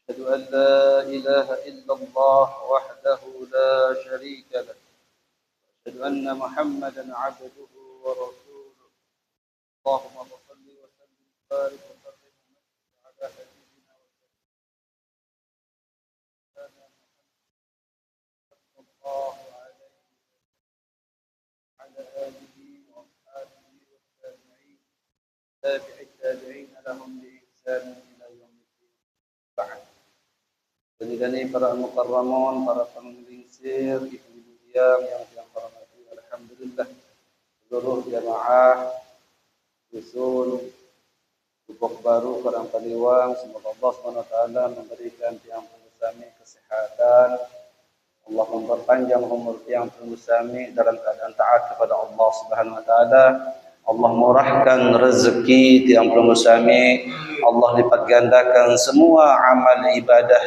أشهد أن لا إله إلا الله وحده لا شريك له أشهد أن محمدا عبده ورسوله اللهم صل وسلم وبارك وكرم على حبيبنا وسيدنا محمد صلى الله عليه وعلى آله وأصحابه والتابعين تابع التابعين لهم بإحسان إلى يوم الدين بعد. Jadi para mukarramun, para penglingsir, ibu-ibu yang hormati, alhamdulillah seluruh jamaah usul Lubuk Baru Padang Paliwang, semoga Allah SWT memberikan tiang pengusaha kesehatan, Allah memperpanjang umur tiang pengusaha dalam keadaan taat kepada Allah Subhanahu Wa Taala. Allah murahkan rezeki tiang pengusaha, Allah lipat gandakan semua amal ibadah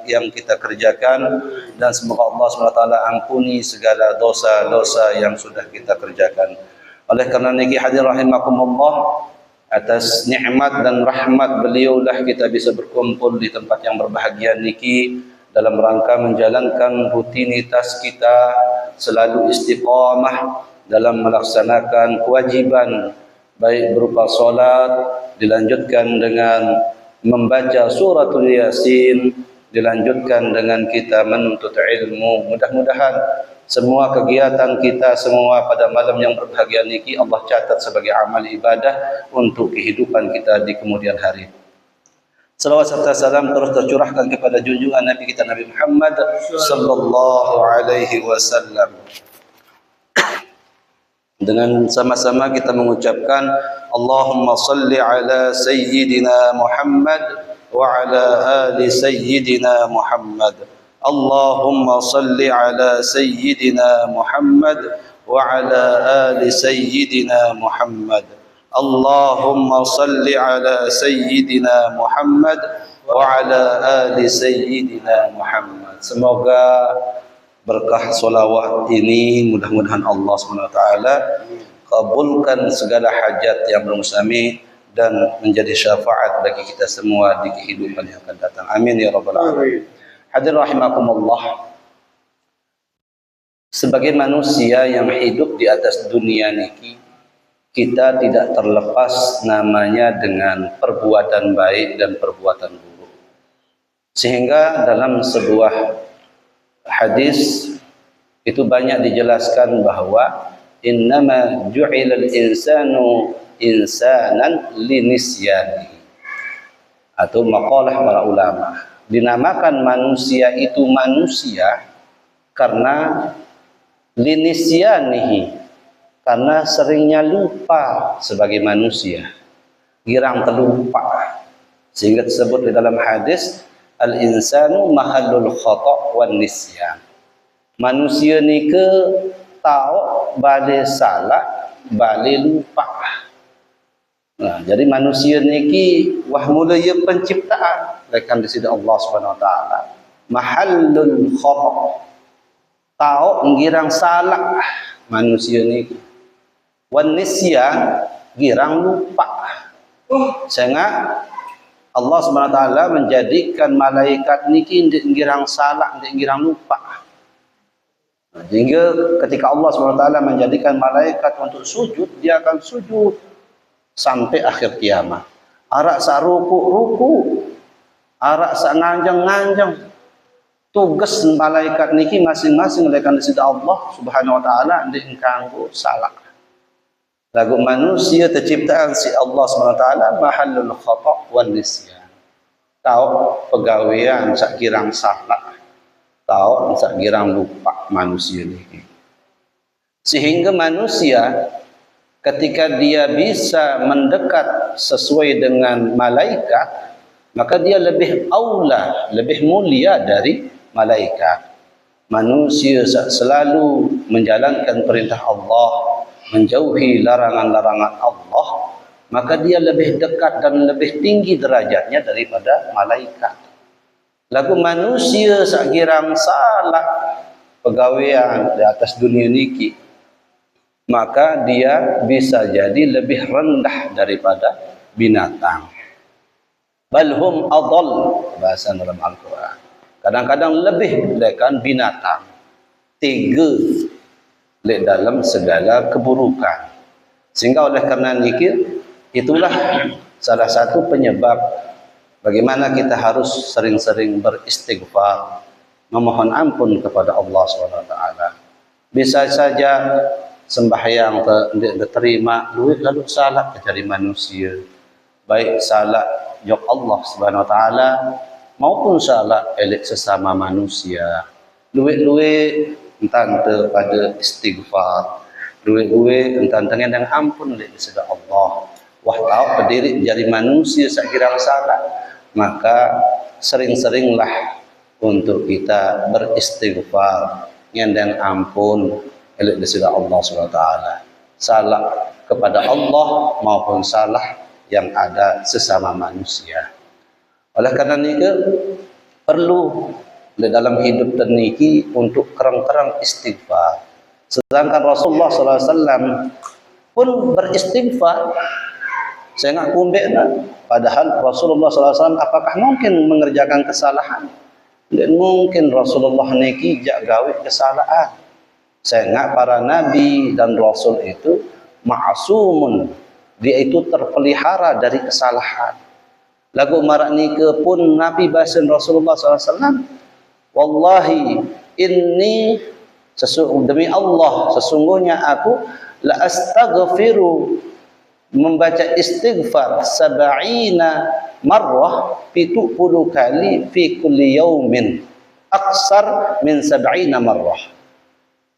yang kita kerjakan, dan semoga Allah SWT ampuni segala dosa-dosa yang sudah kita kerjakan. Oleh kerana niki hadir rahimakumullah, atas nikmat dan rahmat beliaulah kita bisa berkumpul di tempat yang berbahagia niki dalam rangka menjalankan rutinitas kita selalu istiqamah dalam melaksanakan kewajiban, baik berupa solat, dilanjutkan dengan membaca suratul Yasin, dilanjutkan dengan kita menuntut ilmu. Mudah-mudahan semua kegiatan kita semua pada malam yang berbahagia niki Allah catat sebagai amal ibadah untuk kehidupan kita di kemudian hari. Salawat serta salam terus tercurahkan kepada junjungan Nabi kita Nabi Muhammad sallallahu alaihi wasallam. Dengan sama-sama kita mengucapkan Allahumma salli ala sayyidina Muhammad wa ala ali sayyidina Muhammad. Allahumma salli ala sayyidina Muhammad wa ala ali sayyidina Muhammad. Allahumma salli ala sayyidina Muhammad wa ala ali sayyidina Muhammad. Semoga berkah solawat ini mudah-mudahan Allah SWT kabulkan segala hajat yang bermusami dan menjadi syafaat bagi kita semua di kehidupan yang akan datang. Amin ya rabbal alamin. Hadirin rahimakumullah, sebagai manusia yang hidup di atas dunia niki, kita tidak terlepas namanya dengan perbuatan baik dan perbuatan buruk. Sehingga dalam sebuah hadis itu banyak dijelaskan bahwa innama ju'ilal insanu insanan linisyani, atau maqalah para ulama, dinamakan manusia itu manusia karena linisyanihi, karena seringnya lupa sebagai manusia, girang terlupa, sehingga disebut di dalam hadis al-insanu mahallul khata' wan nisyan. Manusia ni ke tahu balik salah, balik lupa. Nah, jadi manusia ni ki wah mula ia penciptaan lekan di sisi Allah Subhanahu Wa Taala. Mahallul khata', tahu ngirang salah manusia ni ki. Wan nisyan, girang lupa. Sehingga Allah SWT menjadikan malaikat niki ngirang salah, ngirang lupa. Sehingga ketika Allah SWT menjadikan malaikat untuk sujud, dia akan sujud sampai akhir kiamat. Arak sak ruku, arak sak nganjang. Tugas malaikat niki masing-masing lekan di sisi Allah Subhanahu Wa Taala dikanggo salah. Lagu manusia terciptaan si Allah SWT mahallul khata' wan nisyan. Tahu pegawaian sak girang salah, tahu sak girang lupa manusia ini. Sehingga manusia ketika dia bisa mendekat sesuai dengan malaikat, maka dia lebih aula, lebih mulia dari malaikat. Manusia selalu menjalankan perintah Allah, menjauhi larangan-larangan Allah, maka dia lebih dekat dan lebih tinggi derajatnya daripada malaikat. Lagu manusia sakirang salah pegawaian di atas dunia niki, maka dia bisa jadi lebih rendah daripada binatang. balhum adall, bahasa dalam Al-Quran. Kadang-kadang lebih lekan binatang, tiga le dalam segala keburukan. Sehingga oleh kerana itulah salah satu penyebab bagaimana kita harus sering-sering beristighfar, memohon ampun kepada Allah SWT. Bisa saja sembahyang tidak diterima, duit lalu salah dari manusia. Baik salah jok Allah SWT maupun salah elok sesama manusia. Duit-duit entah pada istighfar, duit-duit entah dengan ampun oleh kepada Allah. Wah tahu berdiri jadi manusia sekiranya salah, maka sering-seringlah untuk kita beristighfar dengan ampun oleh kepada Allah SWT. Salah kepada Allah maupun salah yang ada sesama manusia. Oleh kerana itu perlu dalam hidup terniki untuk kerang-kerang istighfar. Sedangkan Rasulullah SAW pun beristighfar. Saya nak kumbeklah. Padahal Rasulullah SAW apakah mungkin mengerjakan kesalahan? Tidak mungkin Rasulullah niki jak gawe kesalahan. Saya ingat para nabi dan rasul itu ma'asumun. Dia itu terpelihara dari kesalahan. Lagu marak nika pun Nabi bahasa Rasulullah SAW, wallahi inni demi Allah sesungguhnya aku la astaghfiru membaca istighfar 70 marrah 70 kali fi kulli yaumin aksar min 70 marrah.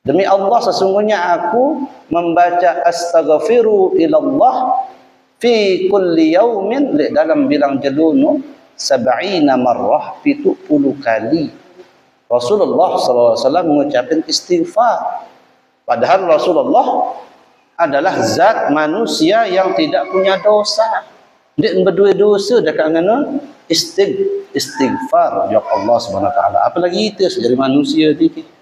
Demi Allah sesungguhnya aku membaca astaghfiru ilallah fi kulli yaumin dalam bilang jelunu 70 marrah 70 kali. Rasulullah SAW mengucapkan istighfar. Padahal Rasulullah adalah zat manusia yang tidak punya dosa. Dia berdua dosa dekat dengan istighfar ya Allah SWT. Apalagi kita jadi manusia dikit.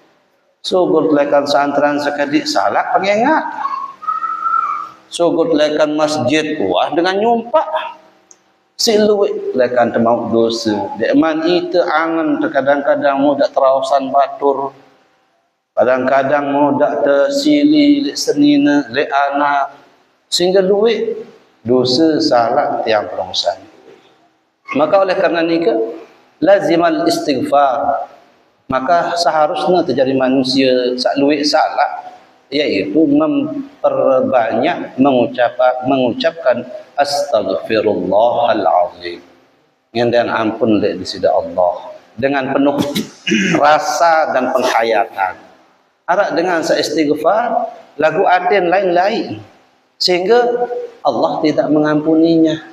So lekan santran sekadik salah pengingat. So lekan masjid wah dengan nyumpak. Siluit lekan temau dosa. Dekman itu angan terkadang-kadang mudah terausan batur. Kadang-kadang mudah tersili lek senina lek anak. Sehingga duit dosa salah tiang perongsan. Maka oleh kerana ini lazimal istighfar. Maka seharusnya terjadi manusia sakluik salah, yaitu memperbanyak mengucapkan astaghfirullahal azim. Dan ampun di sisi Allah dengan penuh rasa dan penghayatan. Arak dengan seistighfar lagu aden lain-lain sehingga Allah tidak mengampuninya.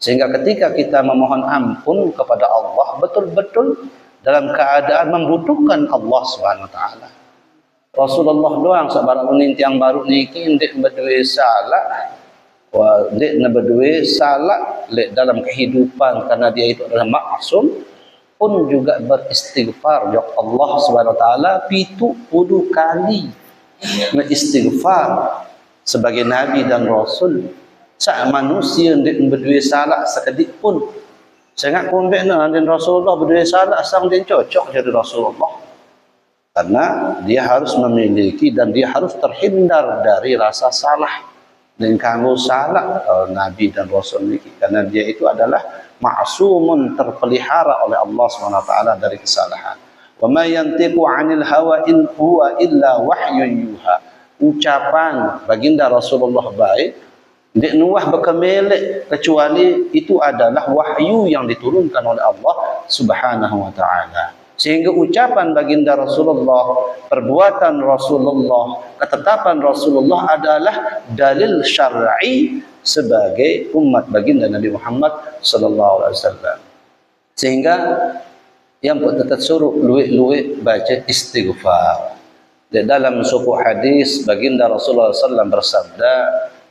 Sehingga ketika kita memohon ampun kepada Allah betul-betul dalam keadaan membutuhkan Allah SWT. Rasulullah doang sabar unin tiang baru niki ndik berdua salah. Wah, ndik berdua salah dalam kehidupan karena dia itu adalah maksum pun juga beristighfar ya Allah SWT 70 kali. Beristighfar sebagai nabi dan rasul. Sak manusia ndik berdua salah sekedik pun. Saya ingat kumbek dan Rasulullah berdua salah asal dia cocok jadi Rasulullah. Karena dia harus memiliki dan dia harus terhindar dari rasa salah. Dan kalau salah Nabi dan Rasul ini karena dia itu adalah ma'sumun terpelihara oleh Allah SWT dari kesalahan. Wa ma yantiqu 'anil hawa in huwa illa wahyun yuha. Ucapan baginda Rasulullah baik dia nuah berkemelek kecuali itu adalah wahyu yang diturunkan oleh Allah Subhanahu wa taala. Sehingga ucapan baginda Rasulullah, perbuatan Rasulullah, ketetapan Rasulullah adalah dalil syar'i sebagai umat baginda Nabi Muhammad sallallahu alaihi wasallam. Sehingga yang tetap suruh luik-luik baca istighfar. Di dalam sebuah hadis baginda Rasulullah sallallahu bersabda,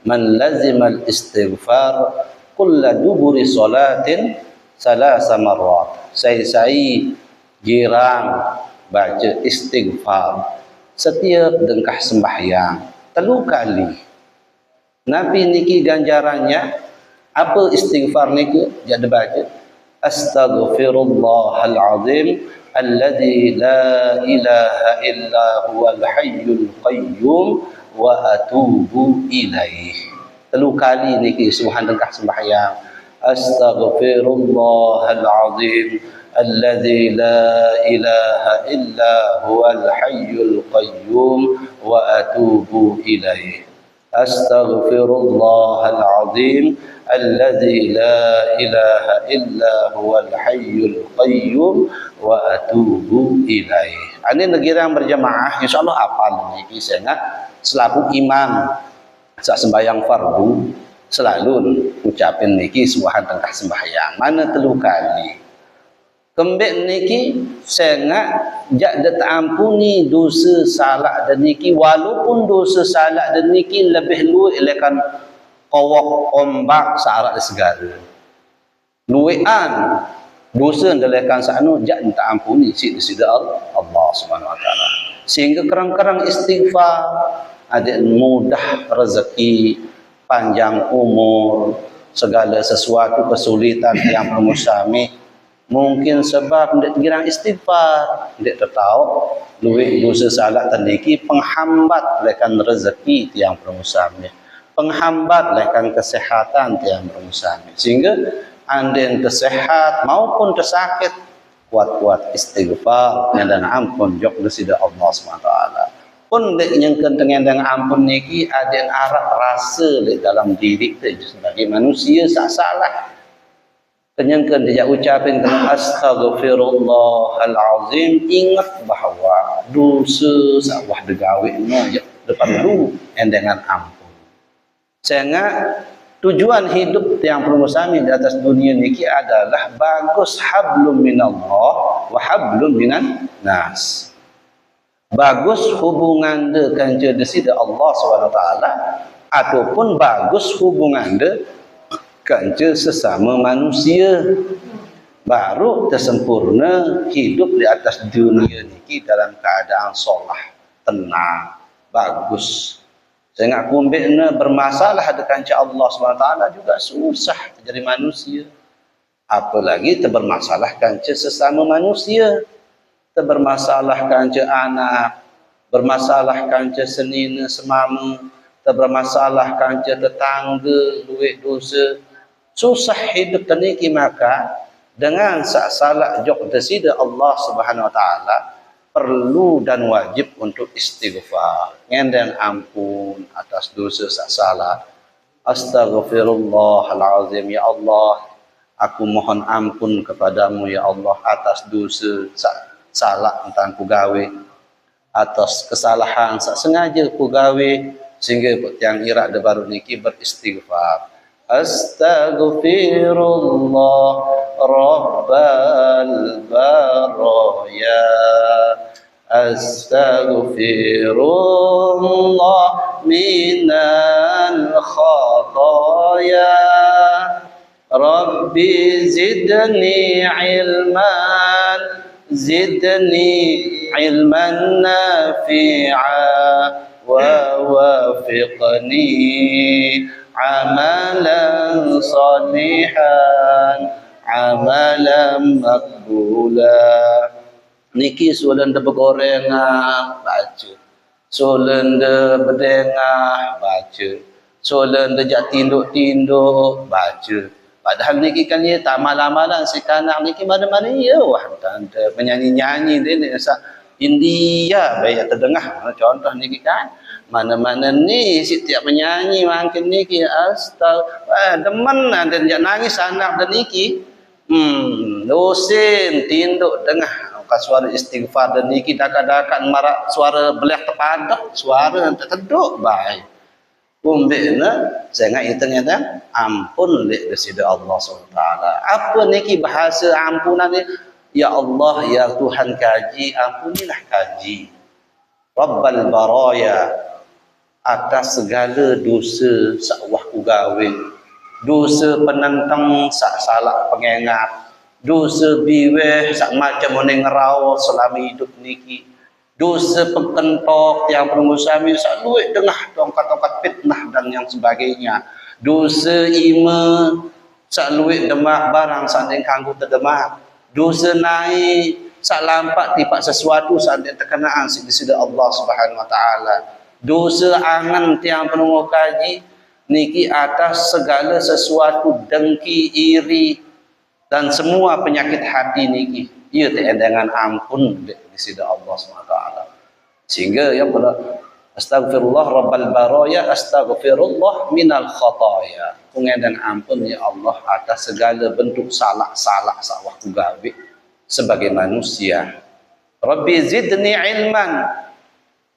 man lazimal istighfar kulla duburi salatin salasa marrat. Saya girang baca istighfar setiap dengkah sembahyang 3 kali. Nabi niki ganjarannya apa istighfar niki jadi baca Astaghfirullahal azim alladzi la ilaha illa huwal hayyul qayyum wa atubu ilaih. Telu kali niki subhan tengah sembahyang. Astaghfirullahal azim alladzi la ilaha illa huwal hayyul qayyum wa atubu ilaih. Astaghfirullahal azim alladzi la ilaha illa huwal hayyul qayyum wa atubu ilaih. Ini negara yang berjamaah insyaallah hafal niki saya selaku imam saat sembahyang fardu selalu ucapin niki subhan tengah sembahyang mana telu kali. Kembek niki sangat jak dak ampuni dosa salah dan niki walaupun dosa salah dan niki lebih luwih lekan kawak ombak sarak segala. Luwean dosa ndalekan sakno jak tak ampuni sida Allah Subhanahu wa taala. Sehingga kerang-kerang istighfar ada mudah rezeki, panjang umur, segala sesuatu kesulitan yang permusami mungkin sebab ndak girang istighfar, ndak tahu luwih dosa salah tandiki penghambat lekan rezeki tiang permusami, penghambat lekan kesehatan tiang permusami. Sehingga anden tersehat maupun tersakit kuat-kuat istighfar dan ampun jok desida Allah SWT. Pun dek nyengken dengan ampun niki ada arah rasa di dalam diri kita sebagai manusia salah. Kenyangkan dia ucapin kena astaghfirullahal azim, ingat bahawa dosa sawah degawe no depan lu dengan ampun. Sehingga tujuan hidup yang permusami di atas dunia niki adalah bagus hablum minallah wa hablum minan nas. Bagus hubungan dengan desida Allah SWT ataupun bagus hubungan kanca sesama manusia, baru tersempurna hidup di atas dunia niki dalam keadaan solah, tenang, bagus. Sehingga kumbekna bermasalah dengan Allah SWT juga susah jadi manusia. Apalagi bermasalah kanca sesama manusia, bermasalah kanca anak, bermasalah kanca senina semama, bermasalah kanca tetangga, duit dosa. Susah hidup teniki maka dengan salah jok desida Allah Subhanahu wa taala perlu dan wajib untuk istighfar, ngendang ampun atas dosa salah. Astaghfirullahalazim, ya Allah, aku mohon ampun kepadamu ya Allah atas dosa salah entang ku gawe, atas kesalahan sak sengaja ku gawe, sehingga yang irak de baru niki beristighfar. Astaghfirullah Rabbal baraya, astaghfirullah minal khataya, Rabbi zidni ilman, zidni ilman nafi'a, wa wafiqni amalan salihan, amalan makbula. Niki solen de begorengah baca, solen de berdengah baca, solen de jak tinduk-tinduk baca. Padahal niki kan ya tak malam-malam sekarang niki mana-mana ya wah tanda menyanyi-nyanyi ni sak India baik terdengar contoh niki kan mana-mana ni setiap menyanyi makin niki demen dan jak nangis anak dan niki dosen tinduk dengah suara istighfar dan niki dakan-dakan marak suara belah terpadak suara terteduk baik umbekna saya ngiteng-ngiteng ampun lek desida Allah SWT. Apa niki bahasa ampunan ni? Ya Allah, ya Tuhan kaji, ampunilah kaji. Rabbal baraya, atas segala dosa sakwah ku gawe, dosa penentang sak salah pengengat, dosa biweh sak macam meneng ngerau selama hidup niki, dosa pengentok yang permusami sak duit dengah tongkat-tongkat fitnah dan yang sebagainya, dosa ima sak luit demak barang sanding kanggo terdemak. Dosa naik sak lampak tipak sesuatu sanding terkenaan di sisi Allah Subhanahu wa taala. Dosa angan tiang penunggu kaji niki atas segala sesuatu dengki, iri dan semua penyakit hati niki. Ia dengan ampun di sisi Allah Subhanahu wa taala. Sehingga ya pada astagfirullah rabbal baraya astagfirullah minal khataya. Pengendang ampun ya Allah atas segala bentuk salah-salah waktu gawe sebagai manusia. Rabbi zidni ilman.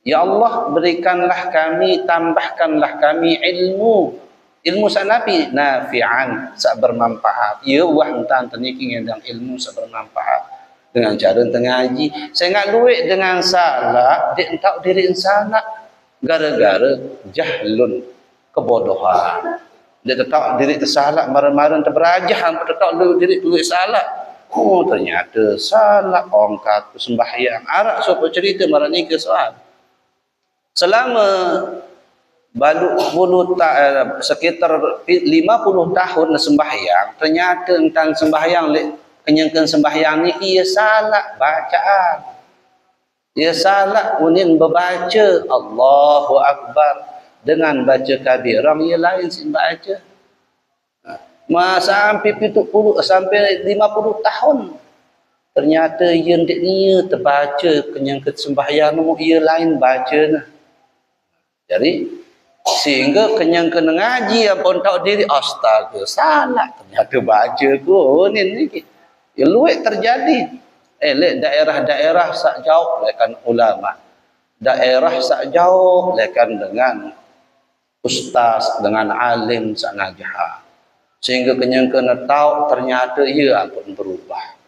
Ya Allah berikanlah kami, tambahkanlah kami ilmu. Ilmu sanapi nafi'an, sak bermanfaat. Ya wah entan teniki ngendang ilmu sak bermanfaat. Dengan cara tengaji, saya nggak luik dengan salah, dia entah diri salah gara-gara jahlun, kebodohan. Dia tetap diri tersalah, marah-marah terberajah, tetap diri luik salah. Oh ternyata salah orang kata sembahyang. Arak siapa cerita marah ni ke soal. Selama sekitar 50 tahun sembahyang, ternyata tentang sembahyang kenyangkan sembahyang ni ia salah bacaan. Ia salah unin berbaca Allahu Akbar dengan baca kabirang ia lain sin baca. Masa sampai 70 sampai 50 tahun ternyata ia ndik ni terbaca kenyangkan sembahyang ia lain baca nah. Jadi sehingga kenyangkan ngaji yang pun tahu diri astaga salah ternyata baca ku ni ya luik terjadi daerah-daerah sak jauh lekan ulama, daerah sak jauh lekan dengan ustaz, dengan alim sak ngajah, sehingga kenyangkan tahu ternyata ia pun berubah.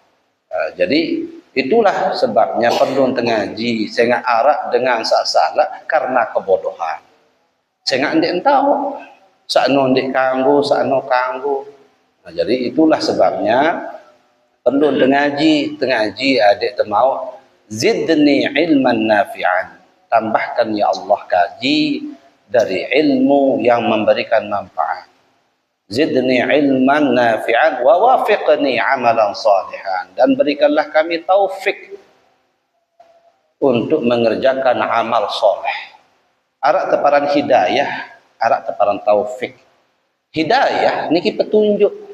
Jadi itulah sebabnya perlu tengaji saya arak dengan sak salah karena kebodohan. Saya ndik tahu sakno ndik kanggo sakno kanggo. Jadi itulah sebabnya perlu tengaji adik temau zidni ilman nafi'an, tambahkan ya Allah kaji dari ilmu yang memberikan manfaat. Zidni ilman nafi'an wa wafiqni amalan salihan, dan berikanlah kami taufik untuk mengerjakan amal soleh. Arak teparan hidayah, arak teparan taufik. Hidayah niki petunjuk.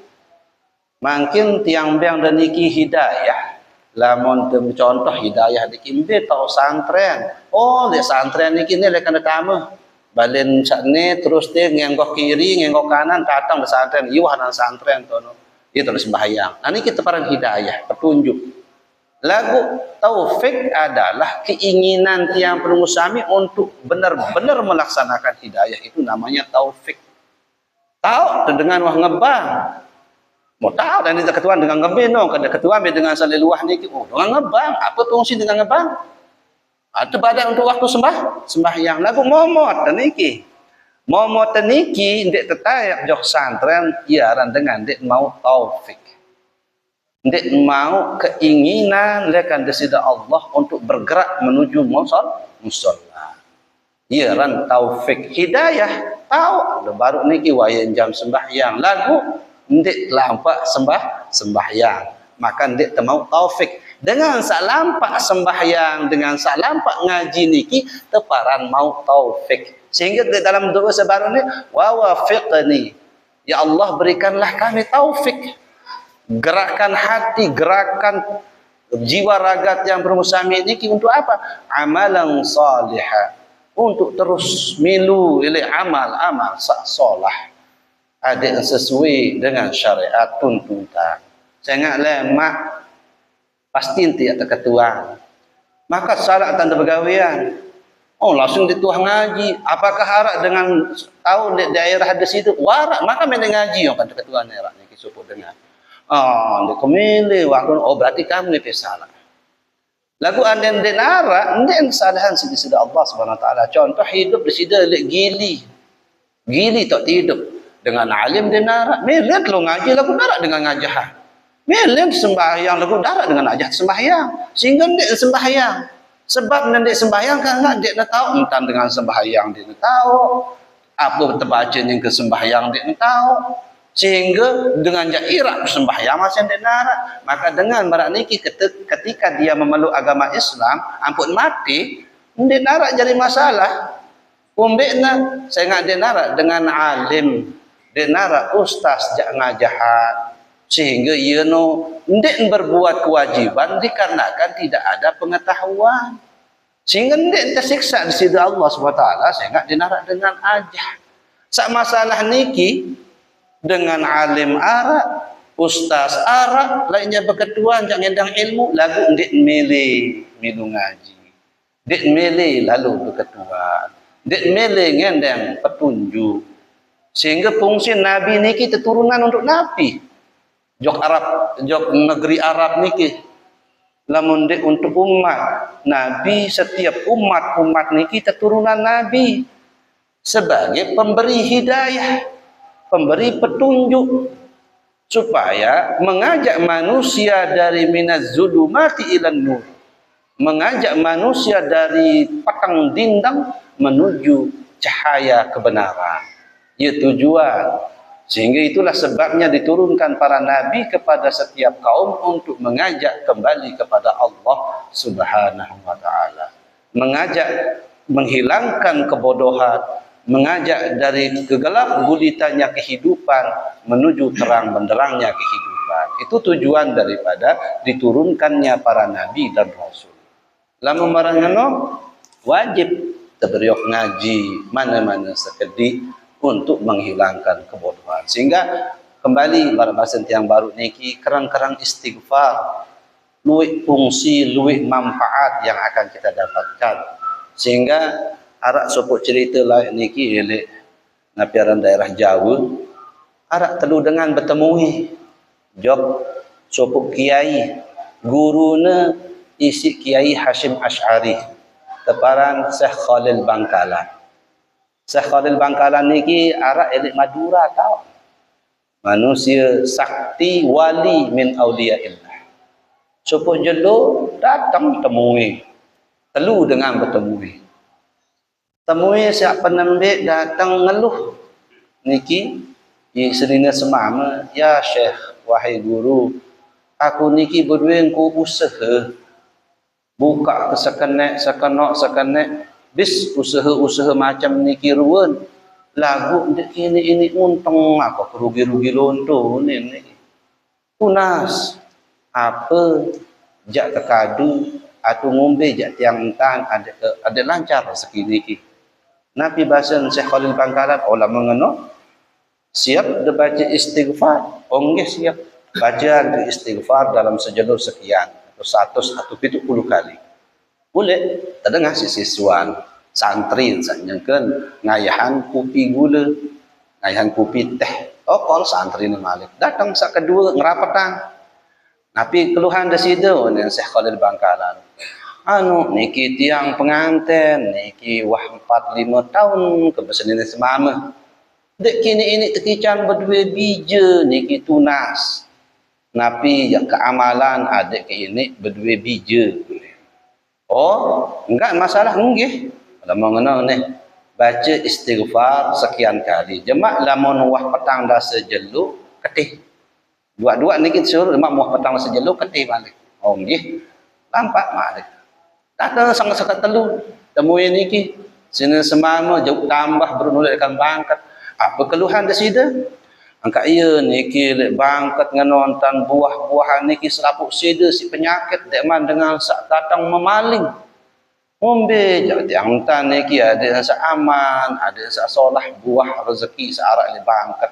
Makin tiang biang dan niki hidayah. Lamun contoh hidayah niki mbe tau santren. Oh, le santren niki ni lekan utama. Balen sakne terus dia ngenggok kiri, ngenggok kanan datang ke santren. Ieu hanan santren tono. Ieu terus sembahyang. Nah niki teparan hidayah, petunjuk. Lagu taufik adalah keinginan tiang penunggu sami untuk benar-benar melaksanakan hidayah, itu namanya taufik. Tahu dengan wah ngebang. Mau tahu dan kita ketuan dengan ngebang no, kada ketuan dengan saliluah niki. Oh, dengan ngebang. Apa fungsi dengan ngebang? Atau pada untuk waktu sembahyang. Lagu momot niki. Momot niki ndik tetap jok santren iaran dengan ndik mau taufik. Ndik mau keinginan lekan desida Allah untuk bergerak menuju musalla. Iaran taufik hidayah tahu baru niki wayan jam sembahyang lagu ndik lampak sembahyang, maka ndik temau taufik dengan sak lampak sembahyang, dengan sak lampak ngaji niki teparan mau taufik, sehingga di dalam doa sebaru ni wa wafiqni ya Allah berikanlah kami taufik, gerakan hati, gerakan jiwa ragat yang bermusami niki untuk apa? Amalan salihah, untuk terus milu ilai amal sak solah ada sesuai dengan syariat tuntutan. Saya ingat lemak pasti tidak terketuan. Maka syarat tanda pergawian. Oh langsung dituah ngaji. Apakah harap dengan tahu di daerah ada situ warak maka main ngaji yang kan terketuan daerah ni kisuput dengan. Oh, dia kemilih waktu. Oh berarti kamu ni salah. Lagu anda ndek nara, ndek kesalahan segi sudah Allah Subhanahu Wa Taala. Contoh hidup di sida gili tak hidup. Dengan alim dia narak. Melihat lo ngaji lagu narak dengan ngajah. Melihat sembahyang lagu narak dengan ngajah sembahyang. Sehingga dia sembahyang. Sebab dia sembahyang kan dia nak tahu tentang dengan sembahyang dia nak tahu. Apa terbaca yang ke sembahyang dia nak tahu. Sehingga dengan jairak sembahyang masih ndek narak. Maka dengan barak niki ketika dia memeluk agama Islam, ampun mati, ndek narak jadi masalah. Umbekna saya ngak ndek narak dengan alim, ndek narak ustaz jak ngajahat. Sehingga ia no ndek berbuat kewajiban dikarenakan tidak ada pengetahuan. Sehingga ndek tersiksa di sisi Allah SWT. Saya ngak ndek narak dengan ajah. Sak masalah niki dengan alim Arab, ustaz Arab, lainnya berketuan jangan ngedang ilmu, lagu ndik milih milu ngaji. Ndik milih lalu berketuan. Ndik milih ngendang petunjuk. Sehingga fungsi Nabi niki keturunan untuk Nabi. Jok Arab, jok negeri Arab niki. Lamun ndik untuk umat Nabi, setiap umat niki keturunan Nabi sebagai pemberi hidayah, pemberi petunjuk supaya mengajak manusia dari minaz zulumati ilan nur, mengajak manusia dari petang dindang menuju cahaya kebenaran. Ya tujuan. Sehingga itulah sebabnya diturunkan para nabi kepada setiap kaum untuk mengajak kembali kepada Allah Subhanahu wa taala. Mengajak menghilangkan kebodohan, mengajak dari kegelap gulitanya kehidupan menuju terang benderangnya kehidupan. Itu tujuan daripada diturunkannya para nabi dan rasul. Lamun marangano wajib teberiok ngaji mana-mana sekedi untuk menghilangkan kebodohan. Sehingga kembali pada bahasa yang baru niki kerang-kerang istighfar, luwih fungsi, luwih manfaat yang akan kita dapatkan. Sehingga arak sopok cerita lah niki elek napiaran daerah Jawa, arak telu dengan bertemui jok sopok kiai guruna isi Kiai Hashim Ash'ari teparan Syekh Khalil Bangkalan. Syekh Khalil Bangkalan niki arak elek Madura tau. Manusia sakti wali min auliyaillah. Sopok jelo datang temui. Telu dengan bertemui. Temui siap penembik datang ngeluh. Niki di senina semama, ya Syekh, wahai guru, aku niki berdua ku usaha buka sekenek bis usaha macam niki ruwen lagu ini untung apa rugi-rugi lonto ni tunas apa jak kekadu atau ngombe jak tiang entang ada lancar rezeki niki. Nabi bahasa Syekh Khalil Bangkalan olah mengenal siap dia baca istighfar. Oh siap baca istighfar dalam sejalur sekian atau 100 atau 70 kali. Boleh terdengar siswan santri sanjangkan ngayahan kopi gula, ngayahan kopi teh. Oh kalau santri ni malik datang sak kedua ngerapatan. Nabi keluhan dah sido dengan Syekh Khalil Bangkalan. Anu niki tiang pengantin niki wah 4-5 tahun kebesaran semama. Dek kini ini tekican berdua bija niki tunas. Nabi yang keamalan adik ke ini berdua bija. Oh, enggak masalah nggih. Kalau mengenal ni baca istighfar sekian kali. Jemak lamun wah petang dah sejelu ketih. Dua-dua niki suruh jemak wah petang dah sejelu ketih balik. Oh nggih. Nampak malik. Ada sangat-sangat telu temui niki sini semama jauh tambah bernulikan bangkat apa keluhan dah sida angka iya niki lek bangkat ngontan buah-buahan niki selapuk sida si penyakit dekman dengan sak datang memaling ngombe jak tiang tan niki ada sak aman ada sak solah buah rezeki searak le bangkat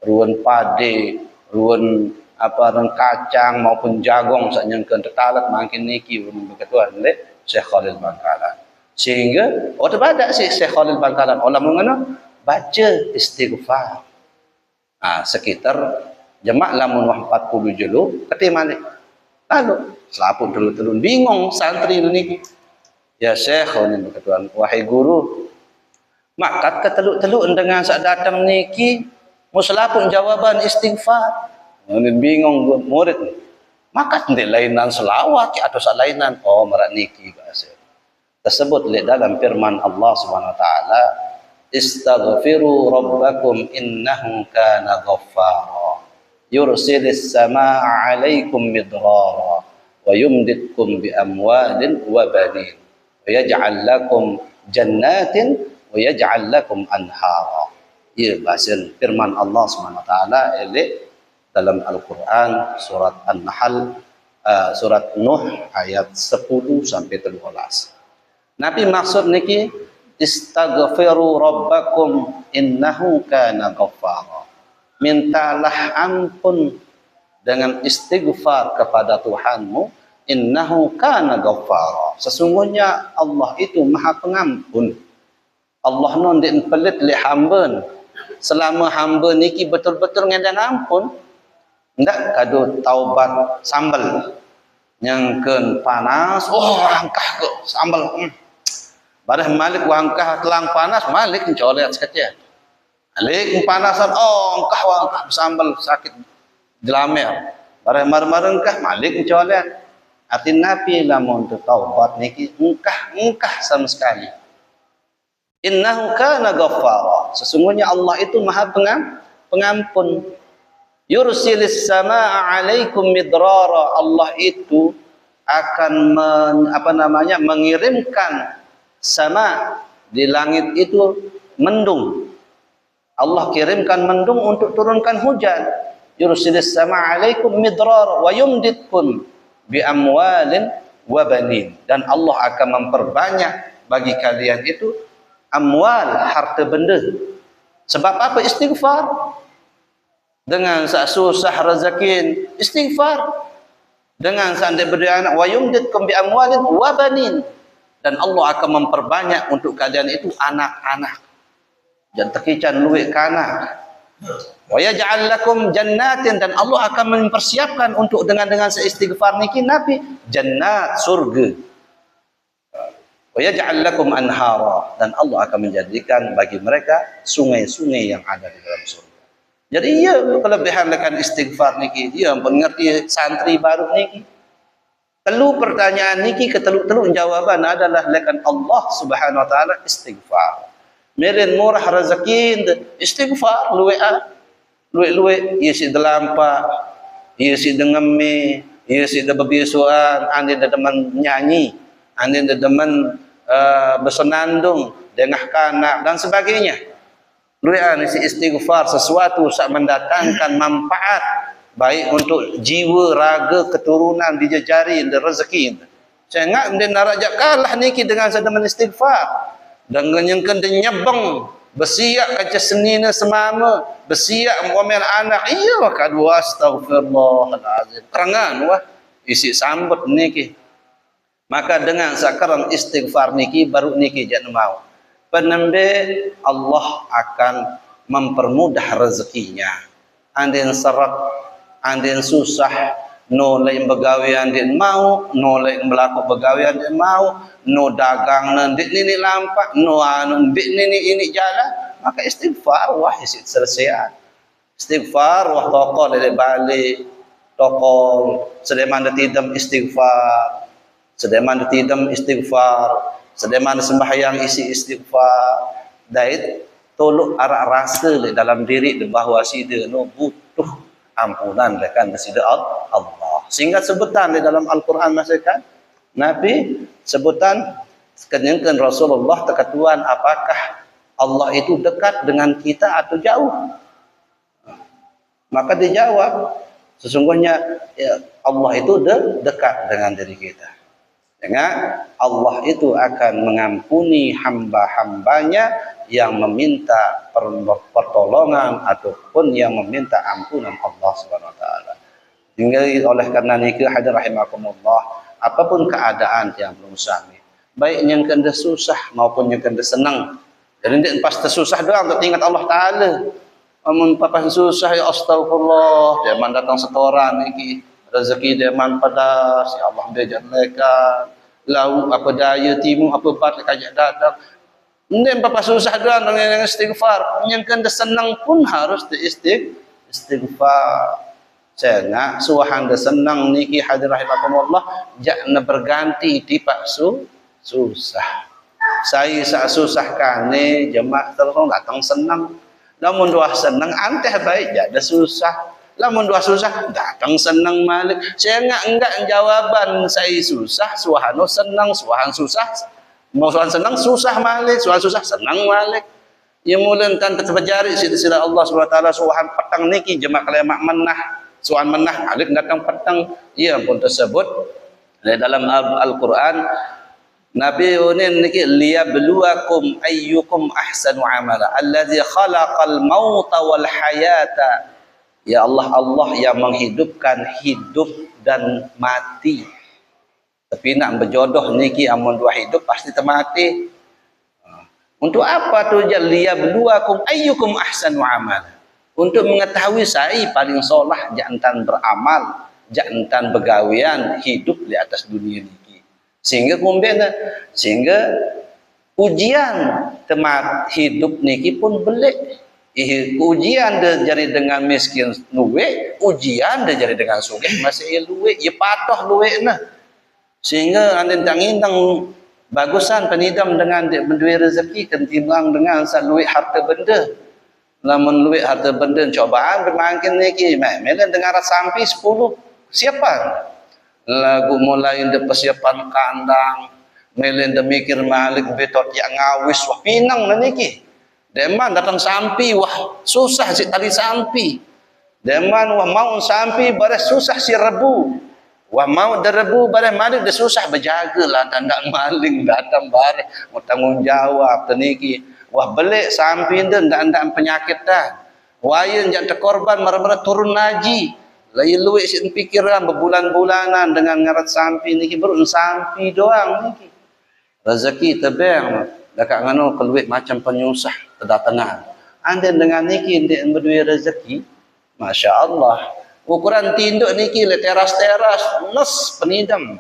ruan pade ruan apa ren kacang maupun jagong sak nyengkeun tetalat makin niki berketuan lek Syekh Khalil Bangkalan. Sehingga terbadak si Syekh Khalil Bangkalan olah mengenal baca istighfar. Sekitar jemak lamun wah 40 jelu ketih malik. Lalu selaput telun bingung santri niki. Ya Syekh ini berketuan wahai guru makat keteluk-teluk dengan sak datang niki muslapun jawaban istighfar. Ini bingung murid ni. Maka nanti lainan selawat atau salainan merak niki bahasa tersebut lihat dalam firman Allah Subhanahu wa taala istaghfiru rabbakum innahu kana ghaffara yursilis samaa'a 'alaikum midrara wa yumditkum bi amwalin wa banin wa yaj'al lakum jannatin wa yaj'al lakum anhara. Ya, bahasa firman Allah Subhanahu wa taala dalam Al-Quran surat An-Nahl, surat Nuh ayat 10 sampai 13. Nabi maksud niki istaghfiru rabbakum innahu kana ghaffara. Mintalah ampun dengan istighfar kepada Tuhanmu, innahu kana ghaffara. Sesungguhnya Allah itu Maha Pengampun. Allah non dik pelit li hamba. Selama hamba niki betul-betul ngedang ampun, ndak kado taubat sambal yang ken panas, oh angkah ke sambal. Bareh malik wangkah telang panas, malik mencolet sekejap. Malik panasan, oh angkah sambal sakit jelamer. Bareh mar-marengkah malik mencolet. Arti Nabi lamun taubat niki engkah sama sekali. Innahu kana ghaffara. Sesungguhnya Allah itu Maha Pengampun. Yursilis samaa'a 'alaikum midrara. Allah itu akan mengirimkan sama di langit itu mendung. Allah kirimkan mendung untuk turunkan hujan. Yursilis samaa'a 'alaikum midrara wa yumditkum bi amwalin wa banin. Dan Allah akan memperbanyak bagi kalian itu amwal, harta benda. Sebab apa? Istighfar. Dengan susah rezekin, istighfar. Dengan seandainya beranak, wa yumditkum bi amwalin wa banin. Dan Allah akan memperbanyak untuk kalian itu anak-anak. Jangan terkican luwek kanak. Wa yaj'al lakum jannatin, dan Allah akan mempersiapkan untuk dengan seistighfar niki Nabi jannat, surga. Wa yaj'al lakum anhara, dan Allah akan menjadikan bagi mereka sungai-sungai yang ada di dalam surga. Jadi ia kelebihan lekan istighfar niki. Ia pun ngerti santri baru niki. Telu pertanyaan niki ketelu jawaban adalah lekan Allah Subhanahu wa taala istighfar. Meren murah rezeki istighfar luwe ia si delampa, ia si dengeme, ia si de bebisuan, ande de demen nyanyi, ande de demen bersenandung, dengah kanak dan sebagainya. Luian isi istighfar sesuatu sak mendatangkan manfaat baik untuk jiwa, raga, keturunan, dijejari dan rezeki. Saya ngak dia narajak kalah niki dengan sedemen istighfar. Dengan yang kena nyebeng bersiap kaca senina semama, bersiap ngomel anak. Iya kadua astagfirullahalazim. Terangan wah isi sambut niki. Maka dengan sakaran istighfar niki baru niki jangan mau. Penembe Allah akan mempermudah rezekinya. Andin seret, andin susah, no lain begawian din mau, no lain melaku begawian din mau, no dagang nanti nini lampak, no anu bik nini ini jalan, maka istighfar wah isi selesai. Istighfar wah toko dari balik, toko sedeman tidam istighfar, sedeman tidam istighfar. Sedeman sembahyang isi istighfar. Dait tolok arak rasa dalam diri bahawa sida no butuh ampunan dekan sida Allah. Sehingga sebutan di dalam Al-Quran masakan Nabi sebutan kenyangkan Rasulullah tekatuan apakah Allah itu dekat dengan kita atau jauh? Maka dijawab sesungguhnya ya, Allah itu dekat dengan diri kita. Dengan Allah itu akan mengampuni hamba-hambanya yang meminta pertolongan ataupun yang meminta ampunan Allah Subhanahu wa taala. Hingga oleh karena nikah hadir rahimakumullah, apapun keadaan yang belum sami, baik yang kena susah maupun yang kena senang. Jadi pas tersusah doang untuk ingat Allah taala. Amun pas susah ya astagfirullah, dia datang setoran niki. Rezeki dia man pedas, ya Allah dia jadikan lauk apa daya timu apa pat kajak dadak. Ndem papa susah doang dengan istighfar, yang kena senang pun harus istighfar. Saya nak suahan de senang niki hadir rahimakumullah, jangan berganti tipak susah. Saya sak susahkan ni jemaah terus datang senang. Namun dua senang anteh baik jadi susah. Namun dua susah datang senang malik. Saya enggak jawaban saya susah, suahano senang, suahan susah. Mau suahan senang susah malik, suahan susah senang malik. Ya mulan tan terjadi sila Allah SWT suahan petang niki jemaah kalimat menah. Suahan menah malik datang petang. Ia pun tersebut dalam Al-Quran. Nabi unin niki liyabluwakum ayyukum ahsanu amala allazi khalaqal mauta wal hayata. Ya Allah, Allah yang menghidupkan hidup dan mati. Tapi nak berjodoh niki amun dua hidup pasti termati. Untuk apa tu liyabluwakum ayyukum ahsanu amala? Untuk mengetahui saya paling solah jantan beramal, jantan begawian hidup di atas dunia ini. Sehingga kemudian ujian temat hidup niki pun belik. Ujian dia jadi dengan miskin luwe, ujian dia jadi dengan sugih masih luwe, ya patoh luwe nah. Sehingga anda tang-intang bagusan penidam dengan menduit rezeki ketimbang dengan luwe harta benda. Namun luwe harta benda cobaan bermakin niki, melen dengar sampai 10 siapa? Lagu mulai de persiapan kandang melen de mikir malik betot yang ngawis wah pinang na niki deman datang sampi wah susah si tali sampi deman wah mau sampi bare susah si rebu wah mau de rebu bare malik de susah berjaga lah tanda maling datang bare mau tanggung jawab niki wah belik sampi de ndak penyakit dah wayen jak korban mara-mara turun naji. Lain luwek sik pikiran berbulan-bulanan dengan ngarat sampi niki baru sampi doang niki. Rezeki tebeng dekat ngano keluwek macam penyusah kedatangan. Anda dengan niki ndik berduit rezeki, masya-Allah. Ukuran tinduk niki le teras-teras nes penidam.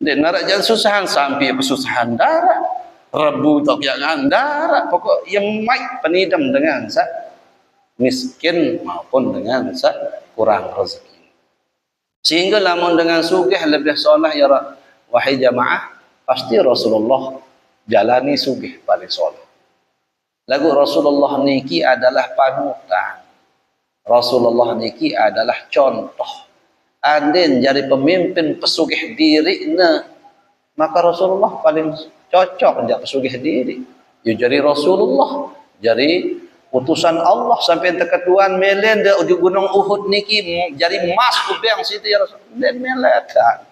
Ndik narak jangan susahan sampi pesusahan darah. Rebu tok yang darah pokok yang mai penidam dengan miskin maupun dengan kurang rezeki. Sehingga lamun dengan sugih lebih solah ya wahai jamaah, pasti Rasulullah jalani sugih paling solah. Lagu Rasulullah niki adalah panutan. Rasulullah niki adalah contoh. Andin jadi pemimpin pesugih diri maka Rasulullah paling cocok jadi pesugih diri. Ya jadi Rasulullah, jadi utusan Allah sampai terketuan melen de di gunung Uhud niki jadi emas kubeng situ ya Rasul. Dan melet kan.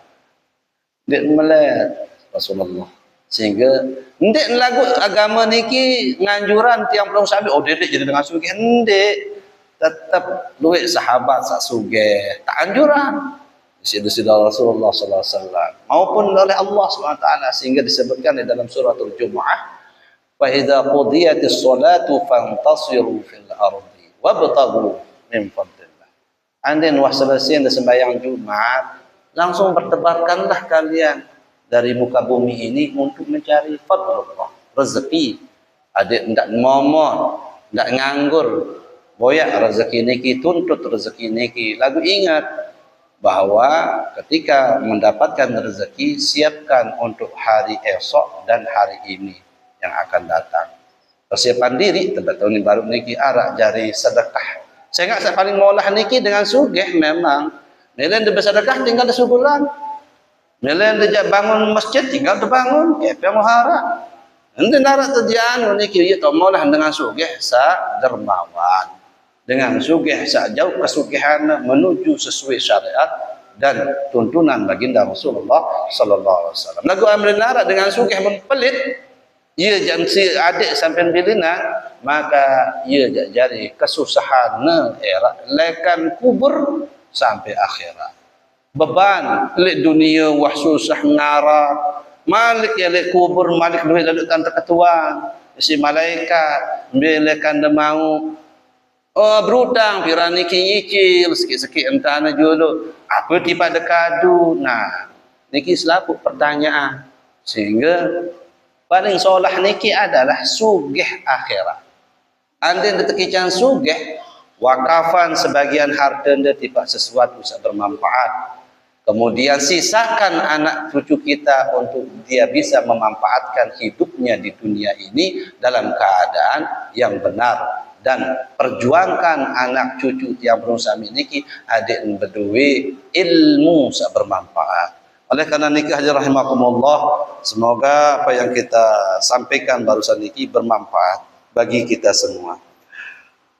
Dan melet Rasulullah. Sehingga ndek lagu agama niki nganjuran tiang belum sampai oh dedek jadi dengan sugih ndek. Tetap luwek sahabat sak sugih tak anjuran. Disebut Rasulullah sallallahu alaihi wasallam maupun oleh Allah SWT sehingga disebutkan di dalam suratul Jumu'ah فَإِذَا قُضِيَتِ الصَّلَاةُ فَانْتَصِرُوا فِي الْأَرْضِ وَابْتَغُوا مِنْ فَضْلِ اللَّهِ. Andin wah selesai sembahyang Jumat, langsung bertebarkanlah kalian dari muka bumi ini untuk mencari fadlullah, rezeki. Adik ndak momon, ndak nganggur. Boyak rezeki niki, tuntut rezeki niki. Lagu ingat bahwa ketika mendapatkan rezeki, siapkan untuk hari esok dan hari ini yang akan datang. Persiapan diri tahun baru niki arak jari sedekah. Saya ingat saya paling maulah niki dengan sugih memang. Melen de bersedekah tinggal de sebulan. Melen de bangun masjid tinggal de bangun. Kepe muhara. Ente narak terjanu niki ya maulah dengan sugih sa dermawan. Dengan sugih sa jauh kesugihan menuju sesuai syariat dan tuntunan baginda Rasulullah sallallahu alaihi wasallam. Lagu amrin narak dengan sugih mempelit ia jam si adik sampai bilinan maka ia jadi kesusahan era lekan kubur sampai akhirat beban lek dunia wah susah ngara malik ya lek kubur malik duit lalu tante ketuan si malaikat belekan demau oh berutang pirani nyicil sikit-sikit entana dulu apa tiba dekadu nah niki selaku pertanyaan sehingga paling solah niki adalah sugih akhirat. Andin detekican sugih wakafan sebagian harta anda tiba sesuatu bisa bermanfaat. Kemudian sisakan anak cucu kita untuk dia bisa memanfaatkan hidupnya di dunia ini dalam keadaan yang benar. Dan perjuangkan anak cucu yang belum saya miliki adik berdua ilmu yang bermanfaat. Oleh karena nikah rahimakumullah, semoga apa yang kita sampaikan barusan ini bermanfaat bagi kita semua.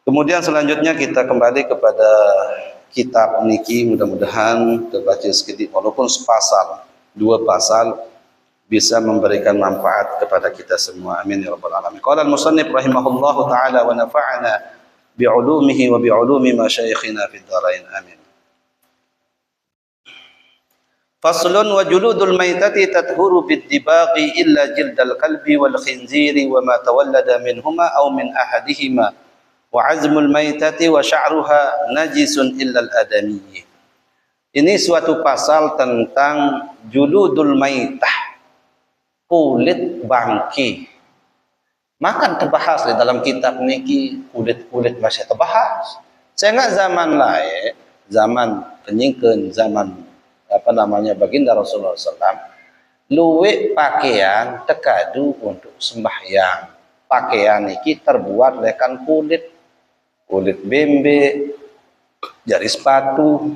Kemudian selanjutnya kita kembali kepada kitab niki, mudah-mudahan terbaca sedikit walaupun sepasal, 2 pasal bisa memberikan manfaat kepada kita semua. Amin ya rabbal alamin. Qala al-musannif rahimahullahu taala wa nafa'ana bi'ulumihi wa bi'ulumi masyayikhina fid dharain. Amin. Faslun wa juludul maitati tathuru bid dibaqi illa jildal qalbi wal khinziri wa ma tawallada minhuma aw min ahadihima wa azmul maitati wa sya'ruha najisun illal adamiyyi. Ini suatu pasal tentang juludul maitah, kulit bangki. Makan terbahas di dalam kitab niki, kulit-kulit masih terbahas. Saya ingat zaman lain, zaman penyingkeun, zaman baginda Rasulullah SAW, luwek pakaian tekadu untuk sembahyang. Pakaian niki terbuat lekan kulit bembe, jari sepatu,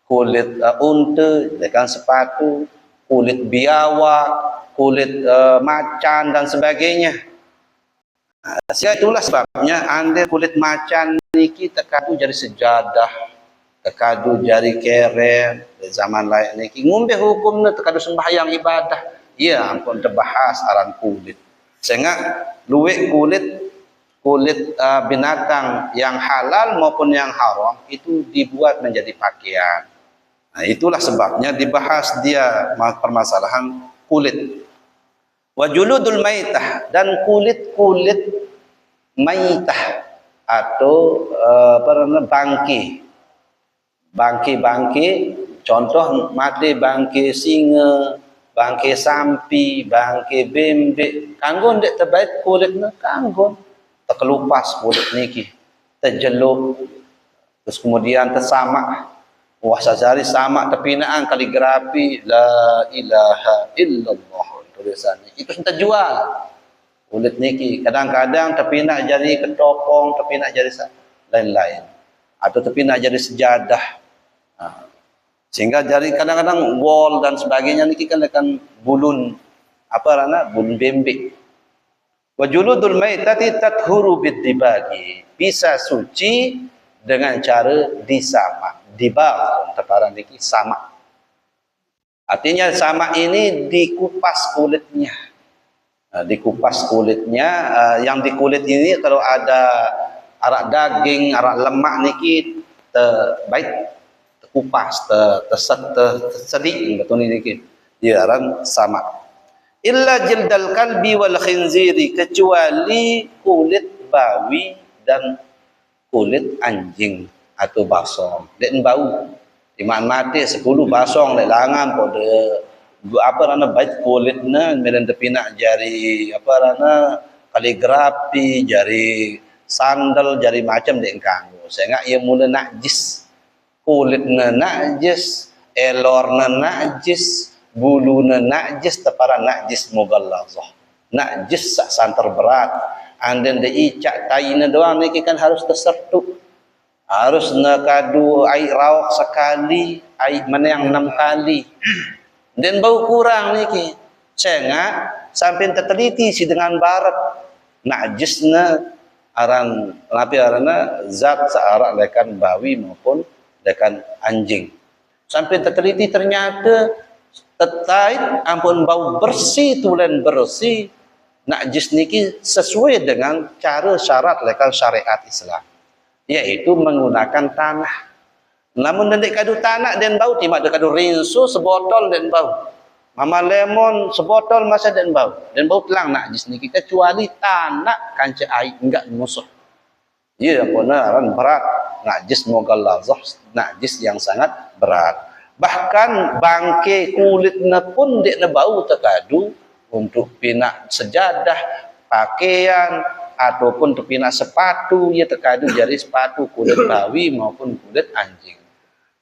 kulit unta, lekan sepatu, kulit biawak, kulit macan dan sebagainya. Itulah sebabnya anda kulit macan niki tekadu jari sejadah, tekadu jari keren, di zaman lain niki ngumbe hukumnya tekadu sembahyang ibadah. Ya ampun terbahas aran kulit. Sehingga luwek kulit binatang yang halal maupun yang haram itu dibuat menjadi pakaian. Nah, itulah sebabnya dibahas dia permasalahan kulit. Wa juludul maitah, dan kulit-kulit maitah atau bangki. Bangki, contoh mati bangki singa, bangki sampi, bangki bembe. Kanggo ndek terbaik kulitnya kanggo terkelupas kulit niki, terjeluk, terus kemudian tersamak, wah sajari samak terpinaan kaligrafi la ilaha illallah tulisan itu kita jual kulit niki. Kadang-kadang terpinak jadi ketopong, terpinak jadi lain-lain, atau terpinak jadi sejadah. Sehingga jadi kadang-kadang wall dan sebagainya niki kan akan bulun bulun bembe. Wa juludul maitati tathuru bid dibagi, bisa suci dengan cara disamak. Dibag tepara niki samak. Artinya samak ini dikupas kulitnya. Dikupas kulitnya, yang di kulit ini kalau ada arak daging, arak lemak niki baik terkupas, tersedik betul niki. Dia aran samak. Illa jildal kalbi wal khinziri, kecuali kulit bawi dan kulit anjing atau basong. Dek bau. Iman mati 10 basong lek langan pada baik kulitnya medan tepinak jari kaligrafi, jari sandal, jari macam dek kanggo. Sehingga ia mula najis. Kulitnya najis, elornya najis, bulunya najis, tepara najis mughallazah. Najis sak santer berat. Anden de icak taina doang niki kan harus tersertuk. Harus nakadu air rawak sekali, air mana yang 6 kali. Dan bau kurang niki. Sehingga sampai terteliti si dengan barat najisna aran zat searak lekan bawi maupun lekan anjing. Sampai terteliti ternyata tetait ampun bau bersih tulen bersih najis niki sesuai dengan cara syarat lekan syariat Islam, yaitu menggunakan tanah. Namun ndek kadu tanah dan bau timak kadu rinso sebotol dan bau. Mama lemon sebotol masa dan bau telang najis niki kecuali tanah kanca air enggak musuh. Ya benaran berat najis mughallazah, najis yang sangat berat. Bahkan bangke kulitnya pun dek bau terkadu untuk pinak sejadah, pakaian ataupun terpinak sepatu, ya terkadu jari sepatu kulit bawi maupun kulit anjing.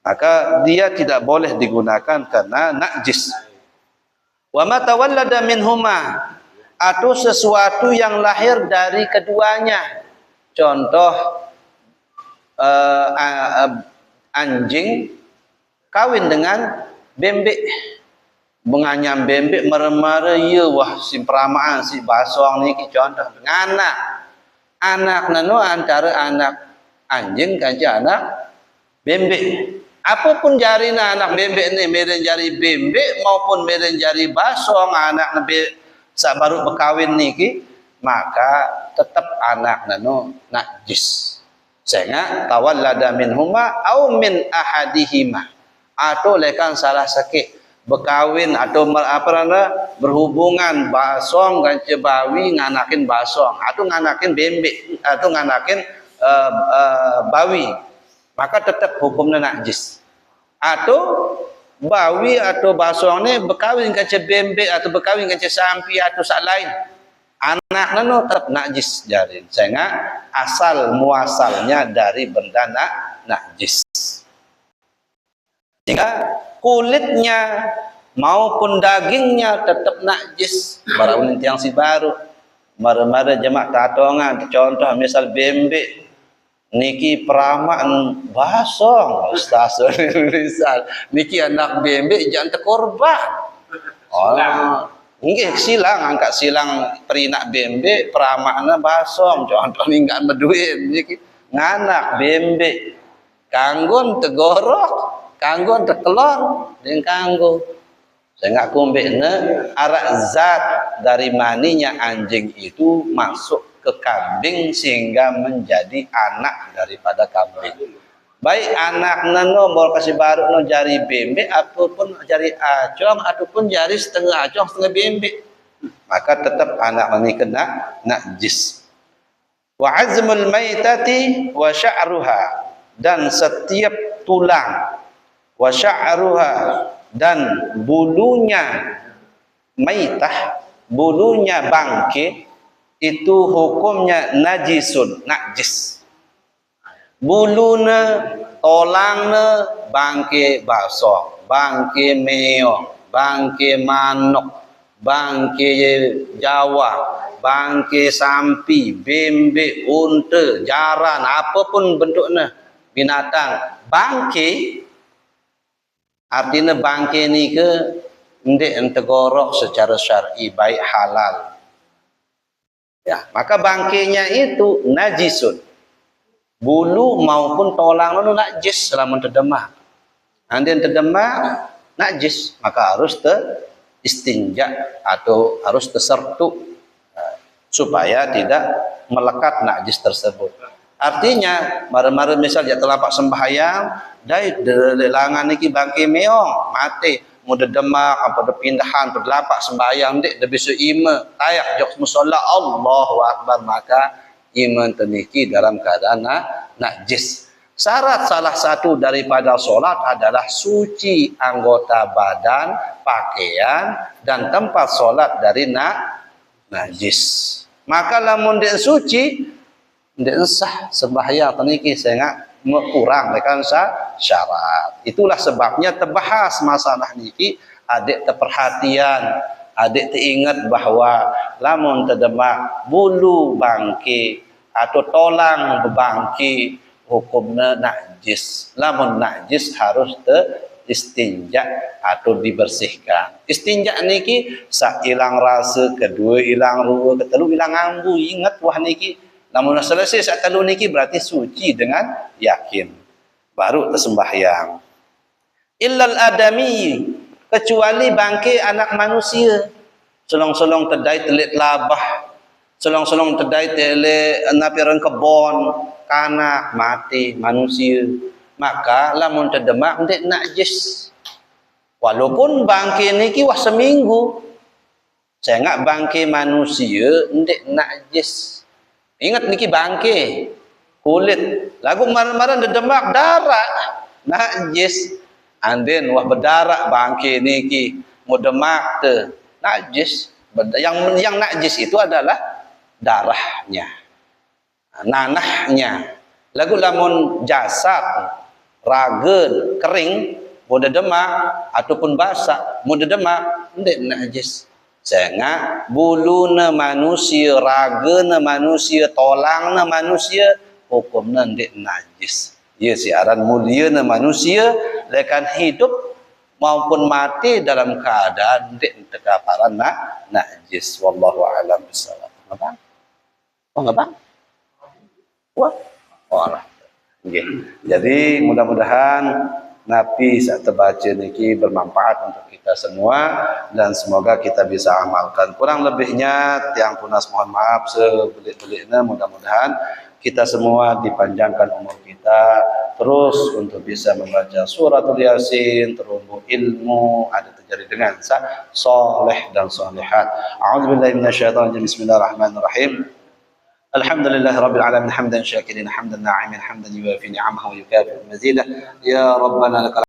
maka dia tidak boleh digunakan karena najis. Wa ma tawallada minhuma, atau sesuatu yang lahir dari keduanya. Contoh anjing kawin dengan bembek, menganyam bembek meremare ya wah si peramaan si basong niki contoh anak nano antara anak anjing kanca anak bembek. Apapun jari anak bembek ni, meren jari bembek maupun meren jari basong anak nabi sak baru berkawin niki, maka tetap anak nano najis. Sehingga tawallada minhuma au min ahadihima, atau lekan salah sakit berkawin atau berhubungan basong dan cebawi nganakin basong atau nganakin bembek atau nganakin bawi, maka tetap hukumnya najis. Atau bawi atau basong ni berkawin dengan bembek atau berkawin dengan sampi atau sak lain, anak nano tetap najis jarin. Sehingga asal muasalnya dari benda najis. Sehingga kulitnya maupun dagingnya tetap najis. Barang yang si baru mara-mara jemaah tatongan, contoh misal bembek niki peramaan basong ustaz misal niki anak bembek jangan terkorban. Nggih silang angkat silang perinak bembek peramakna basong contoh ninggal meduin niki nganak bembek kanggon tegorok kanggon tekelor dan kanggo sehingga kumbekna arak zat dari maninya anjing itu masuk ke kambing sehingga menjadi anak daripada kambing. Baik anak nano bol kasih baru no jari bembek ataupun jari acong ataupun jari setengah acong setengah bembek, maka tetap anak ini kena najis. Wa azmul maitati wa sya'ruha, dan setiap tulang, wa sya'ruha, dan bulunya maitah, bulunya bangke itu hukumnya najisun, najis. Buluna, tolangna bangke basong, bangke meong, bangke manok, bangke Jawa, bangke sampi, bembek, unta, jaran, apapun bentuknya binatang, bangke artinya bangke ni ke ndek entegorok secara syar'i baik halal. Ya, maka bangkainya itu najisun. Bulu maupun tolang itu najis selama terdemak. Nanti terdemak najis, maka harus istinja atau harus tersertuk supaya tidak melekat najis tersebut. Artinya, mara-mara misal dia telapak sembahyang, dari lelangan niki bangkai meong mati. Muda demak apa ada pindahan berlapak sembahyang dek dah besok ima tayak jok musalla Allahu akbar, maka iman teniki dalam keadaan najis. Syarat salah satu daripada solat adalah suci anggota badan, pakaian dan tempat solat dari najis. Maka lamun dia suci dia sah sembahyang teniki sehingga kurang mereka syarat. Itulah sebabnya terbahas masalah niki, adik terperhatian, adik teringat bahawa lamun terdemak bulu bangke atau tolang bangke hukumnya najis. Lamun najis harus istinja atau dibersihkan. Istinja niki sak ilang rasa, kedua ilang ruwa, ketelu ilang ambu. Ingat wah niki namun selesai saat telu niki berarti suci dengan yakin baru tersembahyang. Illal adami, kecuali bangke anak manusia, selong-selong terdai telit labah, selong-selong terdai telit napiran kebon, kanak mati manusia, maka lamun terdemak ndak najis. Walaupun bangke niki wah seminggu, saya ngak bangke manusia ndak najis. Ingat niki bangke kulit lagu marah-marah demak darah najis. Anden wah berdarah bangke niki mau demak te najis. Yang najis itu adalah darahnya, nanahnya. Lagu lamun jasad ragen kering mudah demak ataupun basah mudah demak ndak najis. Sehingga buluna manusia, ragana manusia, tolangna manusia hukumna ndak najis. Ya siaran muliana manusia lekan hidup maupun mati dalam keadaan ndak terkaparan najis. Wallahu a'lam bishawab. Apa? Oh, apa? Wah. Orang. Okay. Jadi mudah-mudahan Nabi saat terbaca niki bermanfaat untuk kita semua dan semoga kita bisa amalkan. Kurang lebihnya tiang punas mohon maaf sebelik-beliknya, mudah-mudahan kita semua dipanjangkan umur kita terus untuk bisa membaca suratul Yasin, terumbu ilmu, ada terjadi dengan soleh dan solehat. A'udzubillahi minasyaitonirrajim. Bismillahirrahmanirrahim. Alhamdulillah Rabbil Alamin hamdan syakirin hamdan na'imin hamdan yuwafi ni'amahu wa yukafi mazidah ya Rabbana lakal